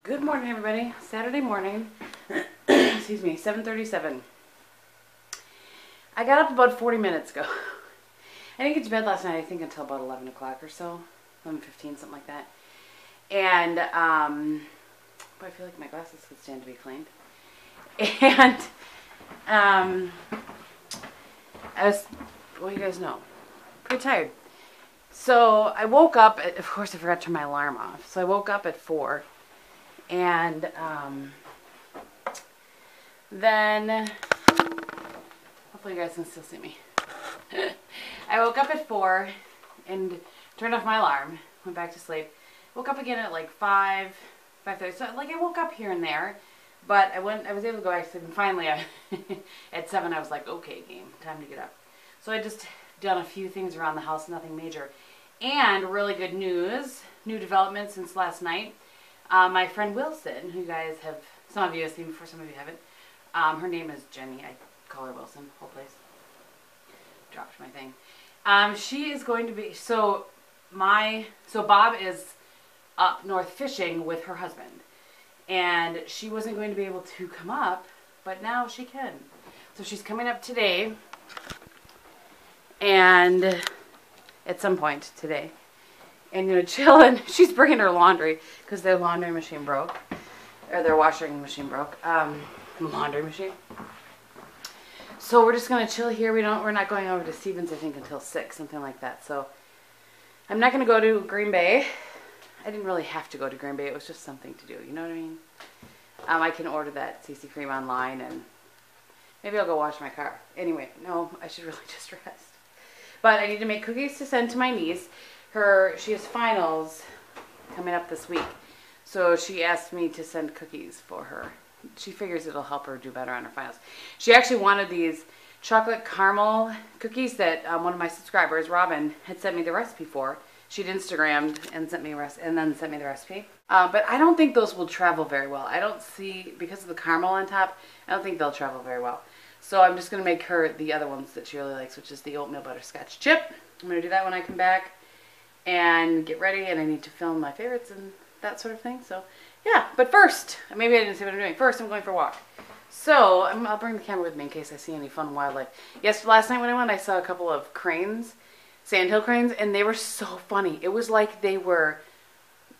Good morning, everybody. Saturday morning. Excuse me, 7:37. I got up about 40 minutes ago. I didn't get to bed last night, I think, until about 11 o'clock or so. 11:15, something like that. And, but I feel like my glasses could stand to be cleaned. And, I was, well, you guys know, pretty tired. So I woke up, of course I forgot to turn my alarm off. So I woke up at 4. And then, hopefully you guys can still see me. I woke up at 4 and turned off my alarm, went back to sleep. Woke up again at like 5, 5:30. So like I woke up here and there, but I was able to go back to sleep, and finally at 7 I was like, okay, game, time to get up. So I just done a few things around the house, nothing major. And really good news, new development since last night. My friend Wilson, who you guys have, some of you have seen before, some of you haven't. Her name is Jenny. I call her Wilson, whole place. Dropped my thing. She is going to be, so Bob is up north fishing with her husband. And she wasn't going to be able to come up, but now she can. So she's coming up today. And at some point today. And, you know, chilling. She's bringing her laundry because their laundry machine broke. Or their washing machine broke. Laundry machine. So we're just going to chill here. We're not going over to Stevens, I think, until 6, something like that. So I'm not going to go to Green Bay. I didn't really have to go to Green Bay. It was just something to do. You know what I mean? I can order that CC cream online and maybe I'll go wash my car. Anyway, no, I should really just rest. But I need to make cookies to send to my niece. She has finals coming up this week. So she asked me to send cookies for her. She figures it'll help her do better on her finals. She actually wanted these chocolate caramel cookies that one of my subscribers, Robin, had sent me the recipe for. She'd Instagrammed and sent me then sent me the recipe. But I don't think those will travel very well. I don't see, because of the caramel on top, I don't think they'll travel very well. So I'm just going to make her the other ones that she really likes, which is the oatmeal butterscotch chip. I'm going to do that when I come back and get ready, and I need to film my favorites and that sort of thing. So yeah, but first, maybe I didn't say what I'm doing. First, I'm going for a walk. So I'll bring the camera with me in case I see any fun wildlife. Yes, last night when I went, I saw a couple of cranes, sandhill cranes, and they were so funny. It was like they were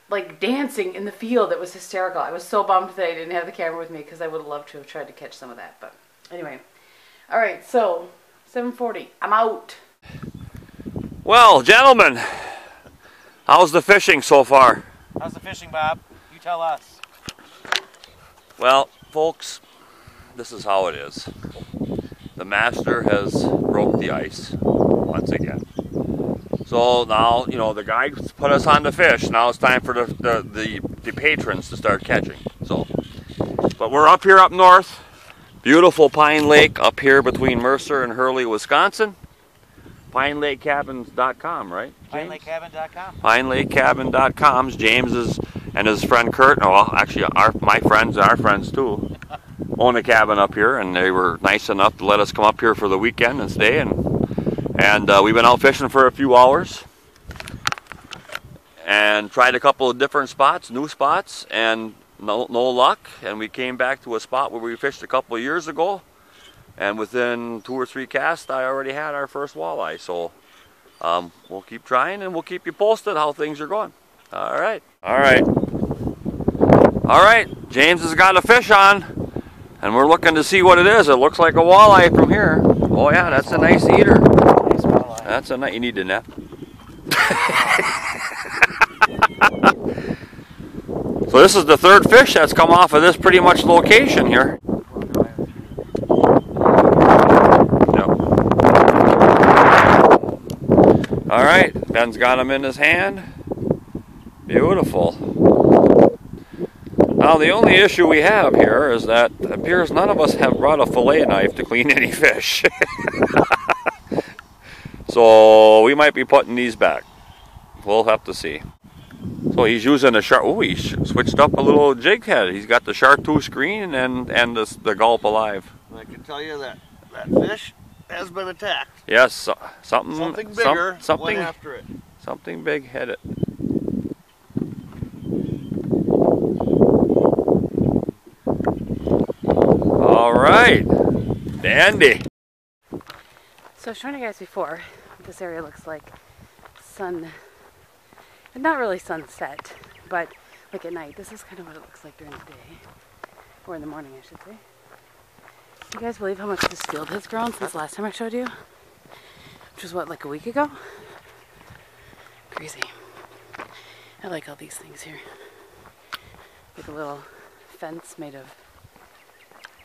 like dancing in the field. It was hysterical. I was so bummed that I didn't have the camera with me because I would have loved to have tried to catch some of that. But anyway, all right, so 7:40. I'm out. Well, gentlemen, how's the fishing so far? How's the fishing, Bob? You tell us. Well, folks, this is how it is. The master has broke the ice once again. So now, you know, the guy put us on the fish. Now it's time for the patrons to start catching. So, but we're up here up north. Beautiful Pine Lake up here between Mercer and Hurley, Wisconsin. PineLakeCabins.com, right? PineLakeCabin.com. PineLakeCabin.com's James's and his friend Kurt. Well, actually, my friends and our friends too own a cabin up here, and they were nice enough to let us come up here for the weekend and stay. And we've been out fishing for a few hours and tried a couple of different spots, new spots, and no luck. And we came back to a spot where we fished a couple of years ago. And within 2 or 3 casts, I already had our first walleye. So we'll keep trying, and we'll keep you posted how things are going. All right. All right. All right. James has got a fish on, and we're looking to see what it is. It looks like a walleye from here. Oh yeah, that's a nice eater. Nice walleye. That's a nice. You need to net. So this is the 3rd fish that's come off of this pretty much location here. All right, Ben's got him in his hand. Beautiful. Now the only issue we have here is that it appears none of us have brought a fillet knife to clean any fish. So we might be putting these back. We'll have to see. So he's using a shark. Oh, he switched up a little jig head. He's got the chartreuse screen and the gulp alive. I can tell you that fish has been attacked. Yes, something bigger went after it. Something big headed. right. Dandy. So I was showing you guys before what this area looks like. Not really sunset, but like at night. This is kind of what it looks like during the day. Or in the morning, I should say. You guys believe how much this field has grown since the last time I showed you? Which was what, like a week ago? Crazy. I like all these things here. Like a little fence made of,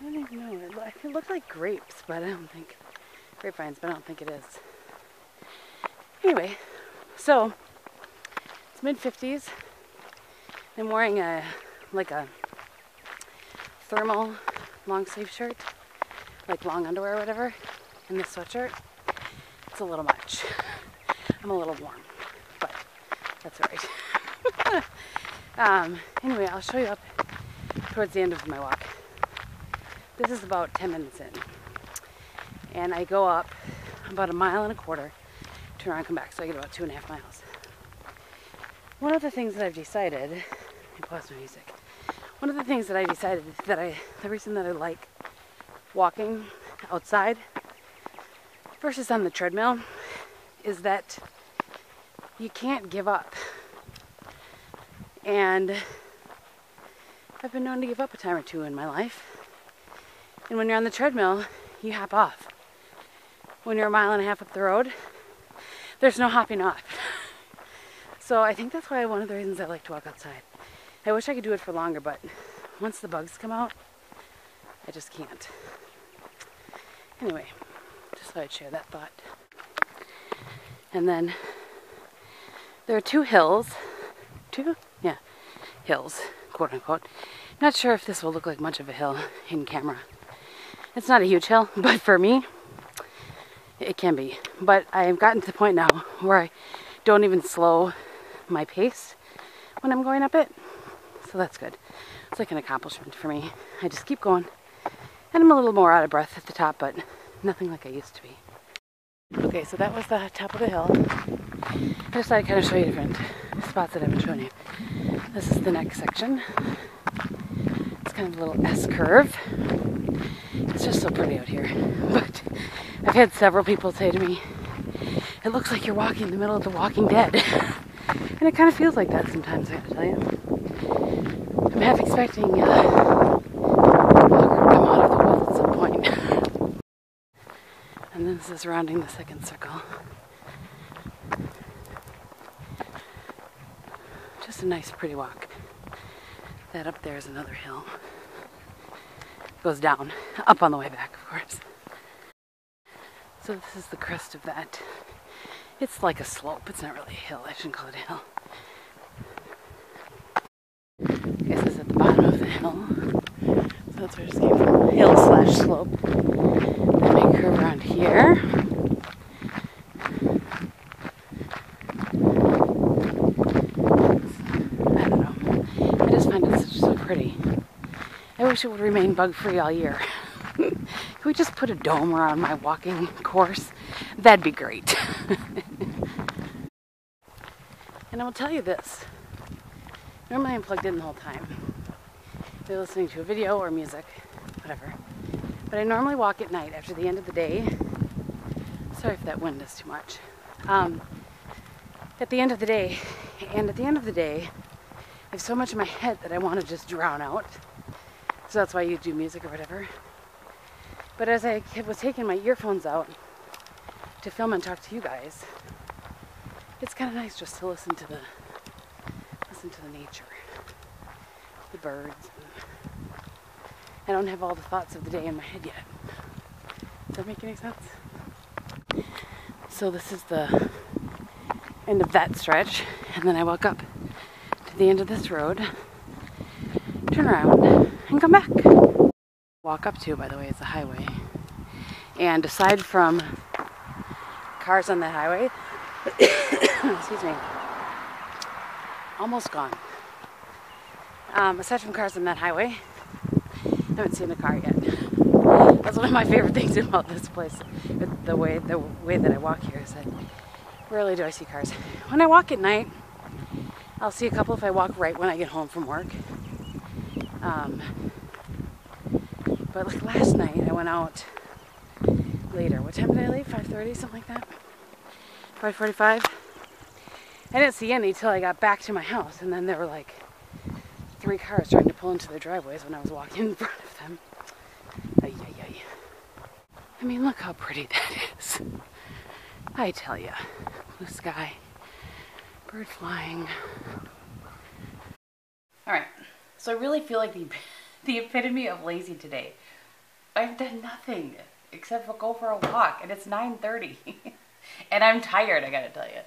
I don't even know, it looked like grapes, but I don't think, grapevines, but I don't think it is. Anyway, so, it's mid-50s. I'm wearing a thermal long sleeve shirt, like long underwear or whatever, and this sweatshirt. It's a little much. I'm a little warm, but that's alright. Anyway, I'll show you up towards the end of my walk. This is about 10 minutes in. And I go up about 1.25 miles, turn around and come back, so I get about 2.5 miles. One of the things that I've decided, I pause my music. One of the things that I decided that the reason that I like walking outside versus on the treadmill is that you can't give up. And I've been known to give up a time or two in my life. And when you're on the treadmill, you hop off. When you're 1.5 miles up the road, there's no hopping off. So I think that's why one of the reasons I like to walk outside. I wish I could do it for longer, but once the bugs come out, I just can't. Anyway, just thought I'd share that thought. And then there are 2 hills. 2? Yeah, hills, quote unquote. Not sure if this will look like much of a hill in camera. It's not a huge hill, but for me, it can be. But I've gotten to the point now where I don't even slow my pace when I'm going up it. So that's good. It's like an accomplishment for me. I just keep going. And I'm a little more out of breath at the top, but nothing like I used to be. Okay, so that was the top of the hill. I just thought I'd kind of show you different spots that I haven't shown you. This is the next section. It's kind of a little S-curve. It's just so pretty out here. But I've had several people say to me, it looks like you're walking in the middle of The Walking Dead. And it kind of feels like that sometimes, I gotta tell you. I'm half expecting a walker to come out of the woods at some point. And then this is rounding the second circle. Just a nice pretty walk. That up there is another hill. Goes down, up on the way back, of course. So this is the crest of that. It's like a slope, it's not really a hill, I shouldn't call it a hill. Okay, so this is at the bottom of the hill. So that's where I just came from, hill slash slope. Then I curve around here. I don't know, I just find it so pretty. I wish it would remain bug-free all year. Can we just put a dome around my walking course? That'd be great. And I will tell you this. Normally I'm plugged in the whole time. Either listening to a video or music, whatever. But I normally walk at night after the end of the day. Sorry if that wind is too much. At the end of the day, and at the end of the day, I have so much in my head that I want to just drown out. So that's why you do music or whatever. But as I was taking my earphones out to film and talk to you guys, it's kind of nice just to listen to the nature, the birds. I don't have all the thoughts of the day in my head yet. Does that make any sense? So this is the end of that stretch, and then I walk up to the end of this road, turn around, and come back. Walk up to, by the way, is the highway. And aside from cars on that highway, excuse me, almost gone. Aside from cars on that highway, I haven't seen a car yet. That's one of my favorite things about this place. The way that I walk here is that rarely do I see cars. When I walk at night, I'll see a couple if I walk right when I get home from work. But like last night, I went out later. What time did I leave? 5:30, something like that? 5:45? I didn't see any till I got back to my house, and then there were like 3 cars trying to pull into their driveways when I was walking in front of them. Ay, ay, ay. I mean, look how pretty that is. I tell ya. Blue sky, bird flying. Alright, so I really feel like the epitome of lazy today. I've done nothing except for go for a walk, and it's 9:30. And I'm tired, I gotta tell you.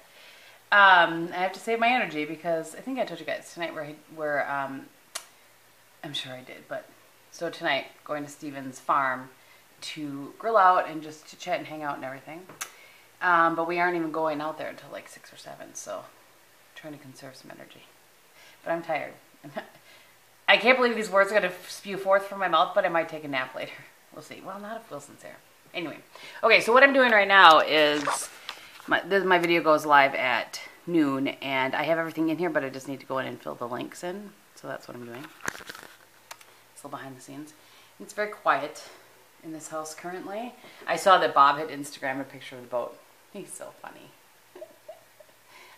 I have to save my energy because I think I told you guys tonight I'm sure I did, but so tonight going to Steven's farm to grill out and just to chat and hang out and everything. But we aren't even going out there until like 6 or 7, so I'm trying to conserve some energy. But I'm tired. I can't believe these words are going to spew forth from my mouth, but I might take a nap later. We'll see. Well, not if Wilson's there. Anyway. Okay, so what I'm doing right now is my video goes live at noon, and I have everything in here, but I just need to go in and fill the links in. So that's what I'm doing. Still behind the scenes. It's very quiet in this house currently. I saw that Bob had Instagrammed a picture of the boat. He's so funny.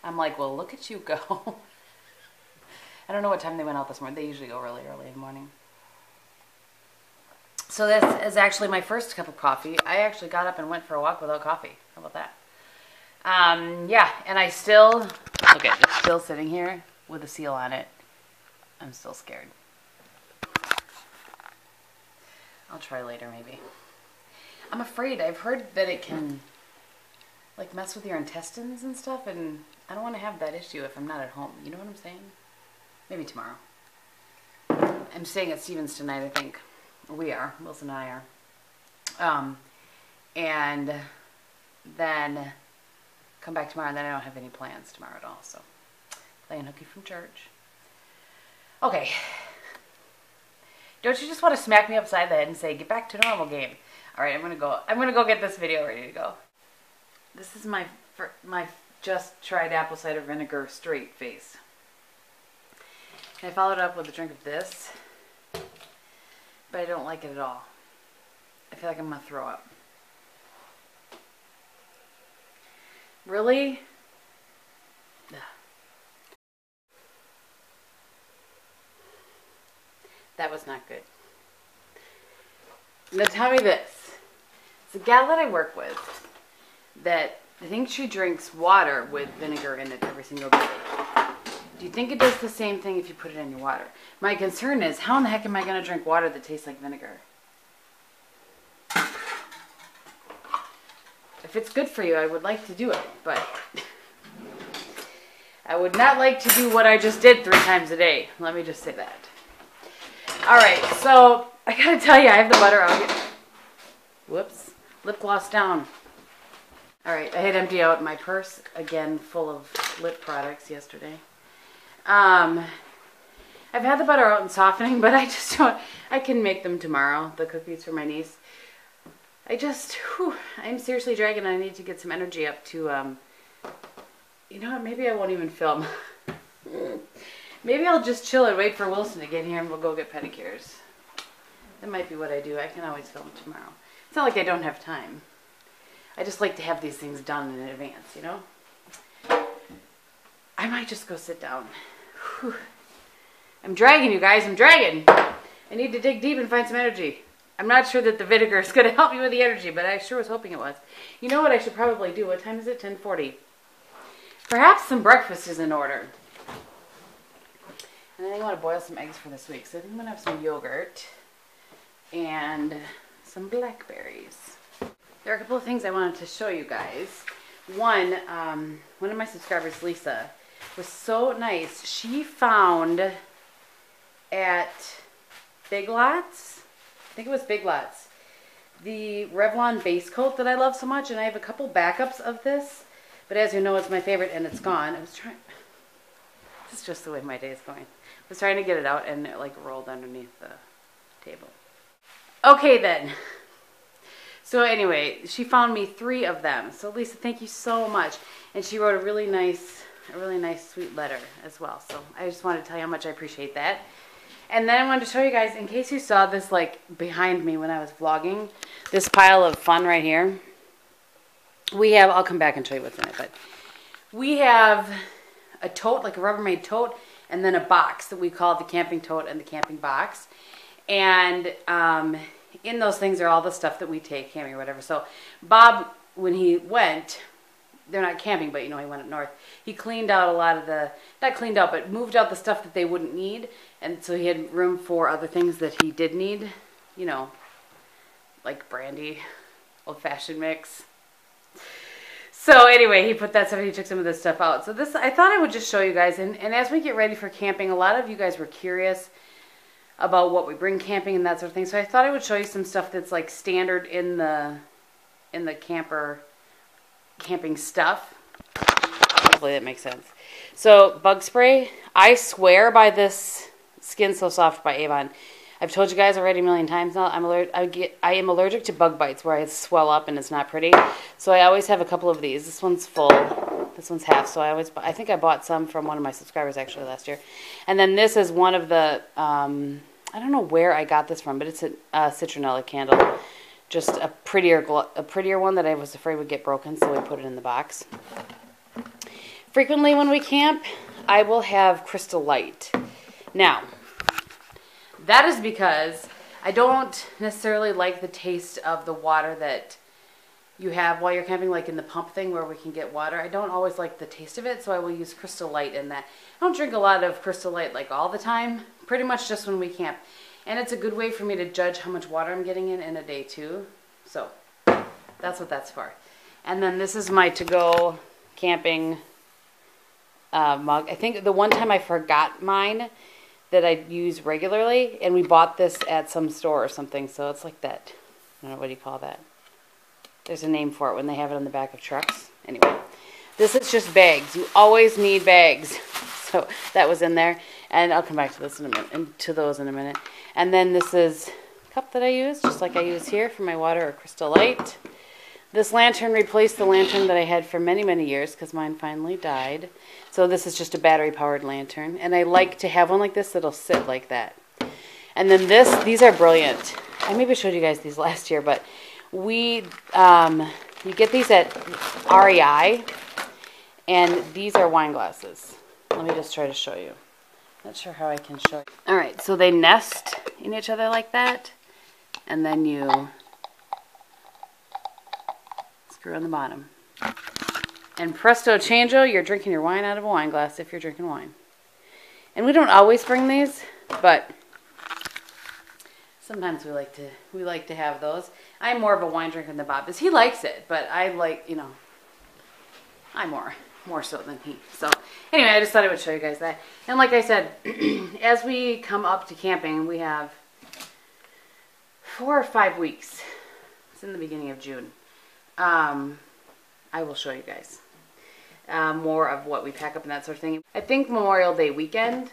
I'm like, well, look at you go. I don't know what time they went out this morning. They usually go really early in the morning. So this is actually my first cup of coffee. I actually got up and went for a walk without coffee. How about that? Yeah, and I still, look at it, it's still sitting here with a seal on it. I'm still scared. I'll try later maybe. I'm afraid. I've heard that it can like mess with your intestines and stuff, and I don't want to have that issue if I'm not at home. You know what I'm saying? Maybe tomorrow. I'm staying at Steven's tonight, I think. We are. Wilson and I are. And then come back tomorrow, and then I don't have any plans tomorrow at all. So playing hooky from church. Okay. Don't you just want to smack me upside the head and say, get back to normal, Gehm? All right, I'm gonna go get this video ready to go. This is my just tried apple cider vinegar straight face. And I followed up with a drink of this, but I don't like it at all. I feel like I'm gonna throw up. Really? Ugh. That was not good. Now tell me this. It's a gal that I work with that I think she drinks water with vinegar in it every single day. Do you think it does the same thing if you put it in your water? My concern is, how in the heck am I going to drink water that tastes like vinegar? If it's good for you, I would like to do it, but I would not like to do what I just did 3 times a day. Let me just say that. Alright, so I gotta tell you, I have the butter out here. Whoops. Lip gloss down. Alright, I had emptied out my purse, again, full of lip products yesterday. I've had the butter out and softening, but I just don't, I can make them tomorrow, the cookies for my niece. I'm seriously dragging, and I need to get some energy up to, you know what, maybe I won't even film. Maybe I'll just chill and wait for Wilson to get here and we'll go get pedicures. That might be what I do. I can always film tomorrow. It's not like I don't have time. I just like to have these things done in advance, you know? I might just go sit down. Whew. I'm dragging, you guys. I'm dragging. I need to dig deep and find some energy. I'm not sure that the vinegar is going to help me with the energy, but I sure was hoping it was. You know what I should probably do? What time is it? 10:40. Perhaps some breakfast is in order. And I think I want to boil some eggs for this week. So I think I'm going to have some yogurt and some blackberries. There are a couple of things I wanted to show you guys. One of my subscribers, Lisa, was so nice. She found at Big Lots, I think it was Big Lots, the Revlon base coat that I love so much. And I have a couple backups of this. But as you know, it's my favorite and it's gone. This is just the way my day is going. I was trying to get it out and it like rolled underneath the table. Okay then. So anyway, she found me 3 of them. So Lisa, thank you so much. And she wrote a really nice sweet letter as well. So I just wanted to tell you how much I appreciate that. And then I wanted to show you guys, in case you saw this like behind me when I was vlogging, this pile of fun right here. We have, I'll come back and show you what's in it, but we have a tote, like a Rubbermaid tote, and then a box that we call the camping tote and the camping box. And in those things are all the stuff that we take camping or whatever. So Bob, when he went, they're not camping, but you know, he went up north. He cleaned out a lot of the, not cleaned out, but moved out the stuff that they wouldn't need. And so he had room for other things that he did need, you know, like brandy, old-fashioned mix. So anyway, he put that stuff, he took some of this stuff out. So this, I thought I would just show you guys. And as we get ready for camping, a lot of you guys were curious about what we bring camping and that sort of thing. So I thought I would show you some stuff that's like standard in the camping stuff. Hopefully that makes sense. So bug spray, I swear by this Skin So Soft by Avon. I've told you guys already a million times now, I am allergic to bug bites where I swell up and it's not pretty. So I always have a couple of these. This one's full. This one's half. So I think I bought some from one of my subscribers actually last year. And then this is one of the, I don't know where I got this from, but it's a citronella candle. Just a prettier one that I was afraid would get broken, so we put it in the box. Frequently when we camp, I will have Crystal Light. Now, that is because I don't necessarily like the taste of the water that you have while you're camping, like in the pump thing where we can get water. I don't always like the taste of it, so I will use Crystal Light in that. I don't drink a lot of Crystal Light like all the time, pretty much just when we camp. And it's a good way for me to judge how much water I'm getting in a day too. So that's what that's for. And then this is my to-go camping mug. I think the one time I forgot mine that I use regularly, and we bought this at some store or something, so it's like that. I don't know, what do you call that? There's a name for it when they have it on the back of trucks. Anyway, this is just bags. You always need bags. So that was in there, and I'll come back to this in a minute, and to those in a minute. And then this is a cup that I use, just like I use here for my water or Crystal Light. This lantern replaced the lantern that I had for many, many years because mine finally died. So this is just a battery-powered lantern. And I like to have one like this that'll sit like that. And then these are brilliant. I maybe showed you guys these last year, but you get these at REI. And these are wine glasses. Let me just try to show you. Not sure how I can show you. All right, so they nest in each other like that. And then you screw on the bottom. And presto changeo, you're drinking your wine out of a wine glass if you're drinking wine. And we don't always bring these, but sometimes we like to have those. I'm more of a wine drinker than Bob is. He likes it, but I like, you know, I'm more so than he. So anyway, I just thought I would show you guys that. And like I said, as we come up to camping, we have 4 or 5 weeks. It's in the beginning of June. I will show you guys more of what we pack up and that sort of thing. I think Memorial Day weekend,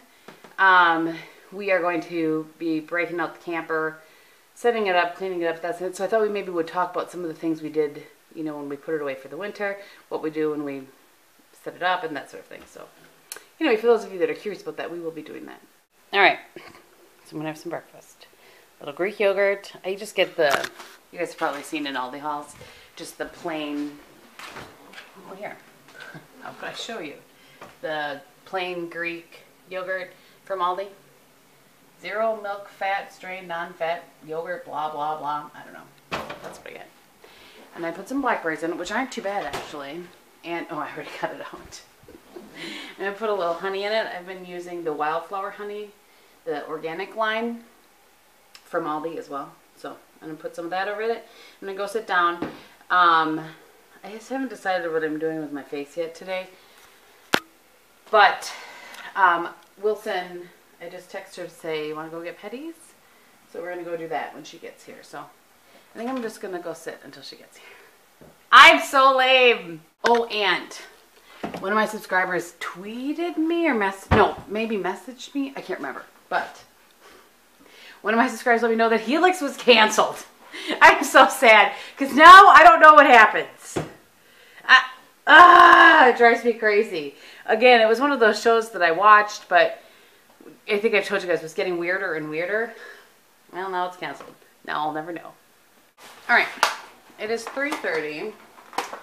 we are going to be breaking out the camper, setting it up, cleaning it up. That's it. So I thought we maybe would talk about some of the things we did, you know, when we put it away for the winter, what we do when we set it up and that sort of thing. So anyway, for those of you that are curious about that, we will be doing that. All right, so I'm gonna have some breakfast. Little Greek yogurt. I just get the, you guys have probably seen in Aldi hauls, just the plain, oh here, how could I show you? The plain Greek yogurt from Aldi. 0 milk, fat, strained, non-fat, yogurt, blah, blah, blah. I don't know. That's what I get. And I put some blackberries in it, which aren't too bad actually. And, oh, I already cut it out. And I put a little honey in it. I've been using the wildflower honey, the organic line from Aldi as well. So I'm going to put some of that over it. I'm going to go sit down. I just haven't decided what I'm doing with my face yet today. But Wilson, I just texted her to say, you want to go get petties? So we're going to go do that when she gets here. So I think I'm just going to go sit until she gets here. I'm so lame. Oh, and one of my subscribers tweeted me or maybe messaged me. I can't remember. But one of my subscribers let me know that Helix was canceled. I'm so sad because now I don't know what happens. It drives me crazy. Again, it was one of those shows that I watched, but I think I told you guys, was getting weirder and weirder. Well, now it's canceled. Now I'll never know. All right, it is 3:30.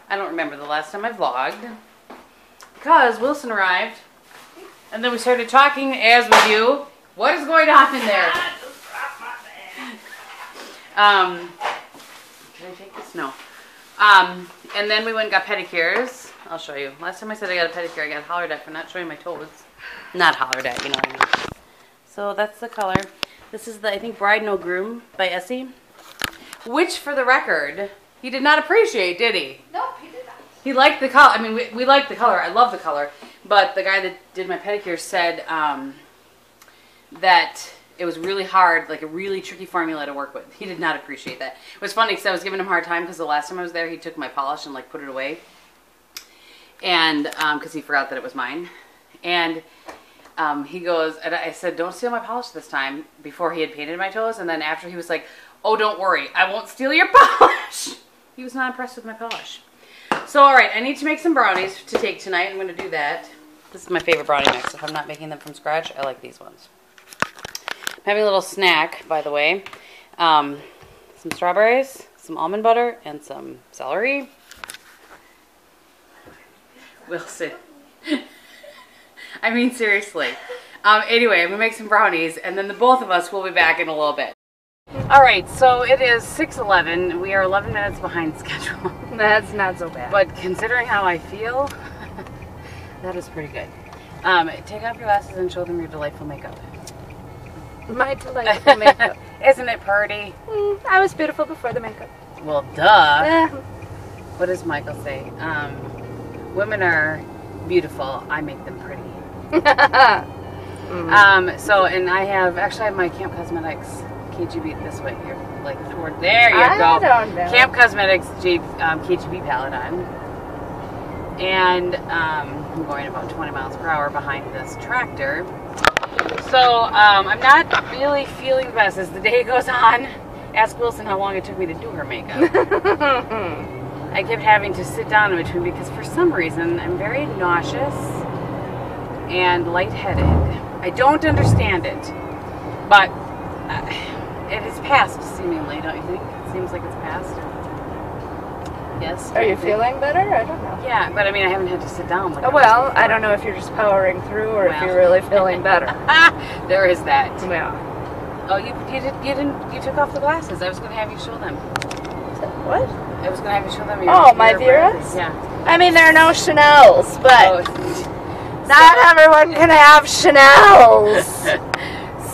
I don't remember the last time I vlogged because Wilson arrived, and then we started talking as with you. What is going on in there? Can I take this? No. And then we went and got pedicures. I'll show you. Last time I said I got a pedicure, I got hollered at for not showing my toes. Not hollered at, you know what I mean. So that's the color. This is the, I think, Bride No Groom by Essie. Which, for the record, he did not appreciate, did he? Nope, he did not. He liked the color. I mean, we liked the color. I love the color. But the guy that did my pedicure said that it was really hard, like a really tricky formula to work with. He did not appreciate that. It was funny because I was giving him a hard time because the last time I was there, he took my polish and like put it away. And because he forgot that it was mine. And he goes, and I said, don't steal my polish this time, before he had painted my toes. And then after, he was like, oh, don't worry, I won't steal your polish. He was not impressed with my polish. So, all right, I need to make some brownies to take tonight. I'm going to do that. This is my favorite brownie mix. If I'm not making them from scratch, I like these ones. I'm having a little snack, by the way. Some strawberries, some almond butter, and some celery. Wilson. I mean, seriously. Anyway, I'm going to make some brownies, and then the both of us will be back in a little bit. Alright, so it is 6:11. We are 11 minutes behind schedule. That's not so bad. But considering how I feel, that is pretty good. Take off your glasses and show them your delightful makeup. My delightful makeup. Isn't it pretty? I was beautiful before the makeup. Well, duh. What does Michael say? Women are beautiful. I make them pretty. So, and I have my Camp Cosmetics KGB this way here, like toward there. You go. I don't know. Camp Cosmetics KGB palette on, and I'm going about 20 miles per hour behind this tractor. So I'm not really feeling the best as the day goes on. Ask Wilson how long it took me to do her makeup. I kept having to sit down in between because for some reason I'm very nauseous and lightheaded. I don't understand it, but it has passed seemingly, don't you think? It seems like it's passed. Yes. Are you feeling better? I don't know. Yeah, but I mean, I haven't had to sit down. Like well, I don't know if you're just powering through or if you're really feeling better. There is that. Yeah. Oh, you took off the glasses. I was going to have you show them. What? I was going to have you show them. My Veras? Yeah. I mean, there are no Chanels, but not everyone can have Chanels.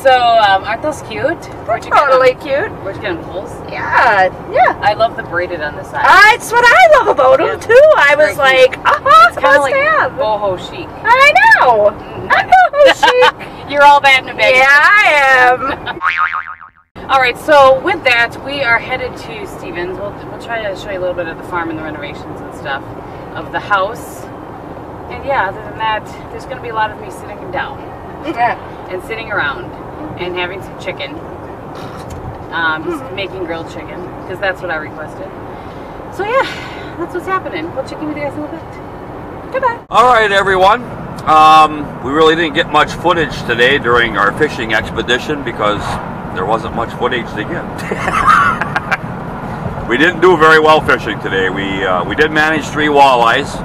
So, aren't those cute? They're totally cute. Where'd you get them, Kohl's? Yeah. I love the braided on the side. It's what I love about them, too. I was like, it's kind of like boho chic. I know. I'm boho chic. You're all that in a bag. Yeah, I am. Alright, so with that, we are headed to Stevens. We'll try to show you a little bit of the farm and the renovations and stuff of the house. And yeah, other than that, there's going to be a lot of me sitting down. And sitting around and having some chicken. Just making grilled chicken, because that's what I requested. So yeah, that's what's happening. We'll check in with you guys in a little bit. Goodbye. Alright everyone, we really didn't get much footage today during our fishing expedition because there wasn't much footage to get. We didn't do very well fishing today. We did manage 3 walleyes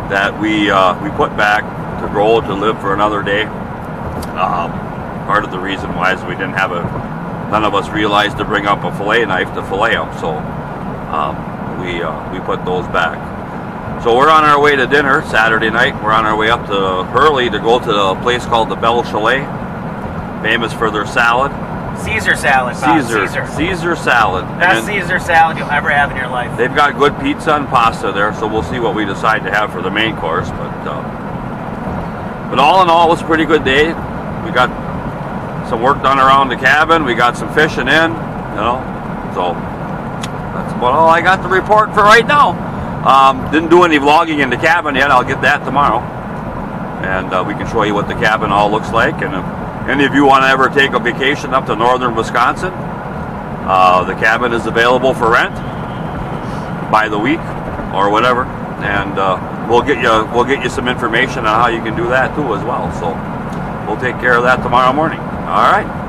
that we put back to grow to live for another day. Part of the reason why is we didn't have none of us realized to bring up a fillet knife to fillet them, so we put those back. So we're on our way to dinner Saturday night. We're on our way up to Hurley to go to a place called the Bell Chalet, famous for their salad. Caesar salad, Bob. Caesar salad. Best Caesar salad you'll ever have in your life. They've got good pizza and pasta there, so we'll see what we decide to have for the main course. But all in all, it was a pretty good day. We got some work done around the cabin. We got some fishing in, so that's about all I got to report for right now. Didn't do any vlogging in the cabin yet. I'll get that tomorrow, and we can show you what the cabin all looks like. And if any of you want to ever take a vacation up to northern Wisconsin, the cabin is available for rent by the week or whatever, and we'll get you some information on how you can do that too as well. So we'll take care of that tomorrow morning. All right.